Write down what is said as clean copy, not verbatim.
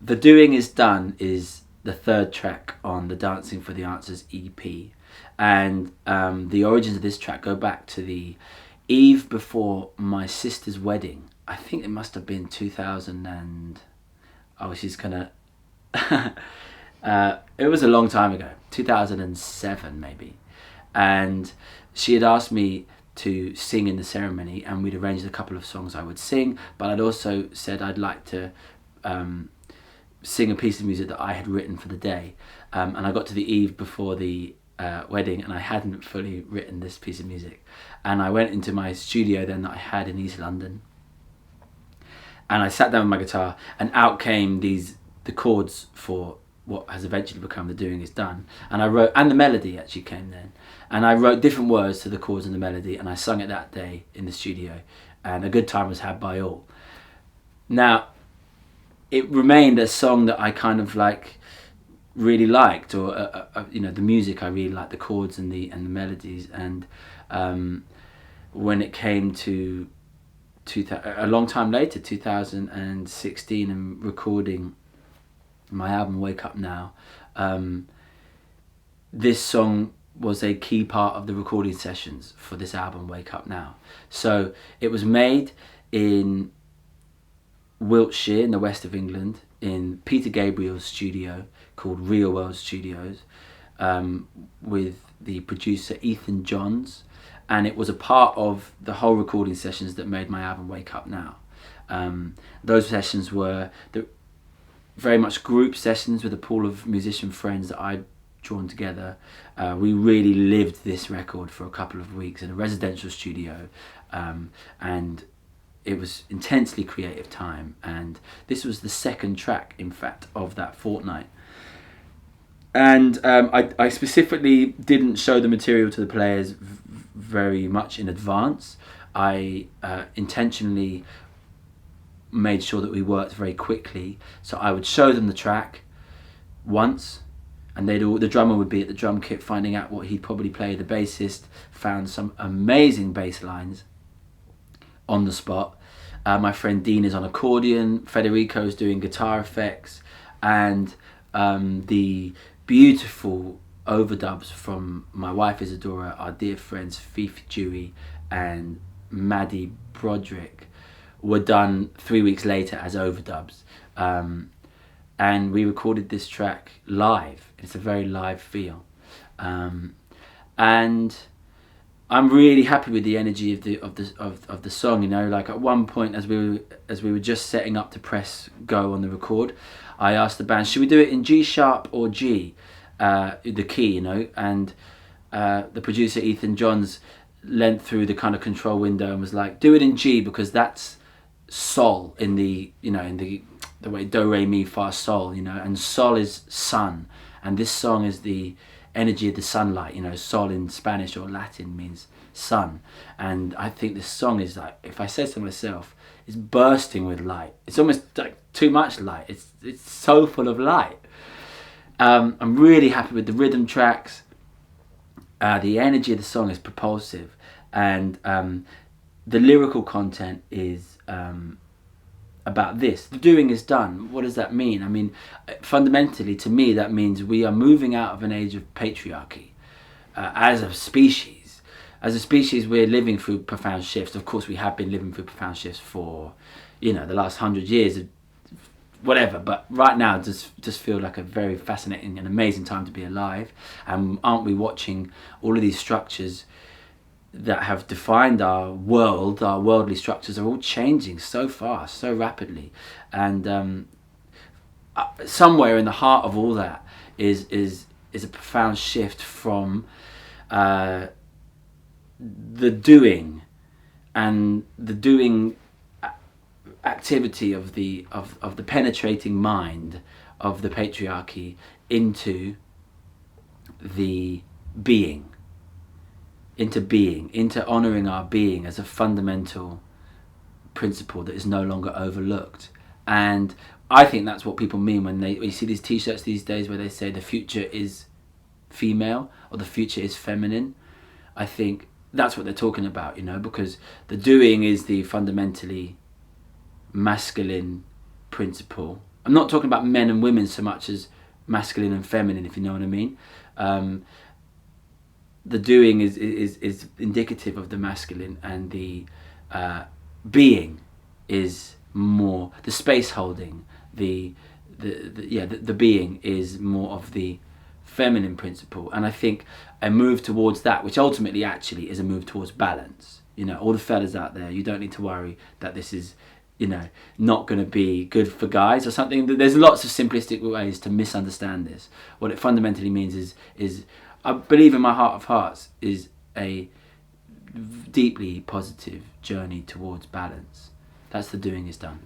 The Doing Is Done is the third track on the Dancing for the Answers EP. And the origins of this track go back to the eve before my sister's wedding. I think it must have been 2000 and... Oh, she's gonna... it was a long time ago, 2007 maybe. And she had asked me to sing in the ceremony, and we'd arranged a couple of songs I would sing, but I'd also said I'd like to sing a piece of music that I had written for the day. And I got to the eve before the wedding, and I hadn't fully written this piece of music. And I went into my studio then that I had in East London, and I sat down with my guitar, and out came the chords for what has eventually become The Doing Is Done. And I wrote, and the melody actually came then. And I wrote different words to the chords and the melody, and I sung it that day in the studio, and a good time was had by all. Now, it remained a song that I kind of like really liked, or the music I really liked, the chords and the melodies. And when it came to a long time later, 2016, and recording my album Wake Up Now, this song was a key part of the recording sessions for this album Wake Up Now. So it was made in Wiltshire in the west of England, in Peter Gabriel's studio called Real World Studios, with the producer Ethan Johns, and it was a part of the whole recording sessions that made my album Wake Up Now. Those sessions were very much group sessions with a pool of musician friends that I'd drawn together. We really lived this record for a couple of weeks in a residential studio, and it was intensely creative time. And this was the second track, in fact, of that fortnight. And I specifically didn't show the material to the players very much in advance. I intentionally made sure that we worked very quickly. So I would show them the track once, and the drummer would be at the drum kit finding out what he'd probably play. The bassist found some amazing bass lines on the spot. My friend Dean is on accordion, Federico's doing guitar effects, and the beautiful overdubs from my wife Isadora, our dear friends Fifi Dewey and Maddie Broderick, were done 3 weeks later as overdubs. And we recorded this track live. It's a very live feel. And I'm really happy with the energy of the song. You know, like at one point as we were just setting up to press go on the record, I asked the band, should we do it in G sharp or G, the key, you know? And the producer Ethan Johns leant through the kind of control window and was like, do it in G, because that's sol in the, you know, in the way do re mi fa sol, you know, and sol is sun, and this song is the energy of the sunlight. You know, sol in Spanish or Latin means sun, and I think this song is like, if I say so myself, it's bursting with light. It's almost like too much light. It's so full of light. I'm really happy with the rhythm tracks. The energy of the song is propulsive, and the lyrical content is about this. The doing is done. What does that mean? I mean, fundamentally, to me, that means we are moving out of an age of patriarchy as a species. As a species, we're living through profound shifts. Of course, we have been living through profound shifts for, you know, the last 100 years, whatever. But right now, it just feel like a very fascinating and amazing time to be alive. And aren't we watching all of these structures that have defined our world? Our worldly structures are all changing so fast, so rapidly, and somewhere in the heart of all that is a profound shift from the doing and the doing activity of the penetrating mind of the patriarchy into the being. Into honouring our being as a fundamental principle that is no longer overlooked. And I think that's what people mean when you see these t-shirts these days where they say the future is female or the future is feminine. I think that's what they're talking about, you know, because the doing is the fundamentally masculine principle I'm not talking about men and women so much as masculine and feminine, if you know what I mean. The doing is indicative of the masculine, and the being is more the space holding. The being is more of the feminine principle, and I think a move towards that, which ultimately actually is a move towards balance. You know, all the fellas out there, you don't need to worry that this is, you know, not going to be good for guys or something. There's lots of simplistic ways to misunderstand this. What it fundamentally means is I believe in my heart of hearts is a deeply positive journey towards balance. That's the doing is done.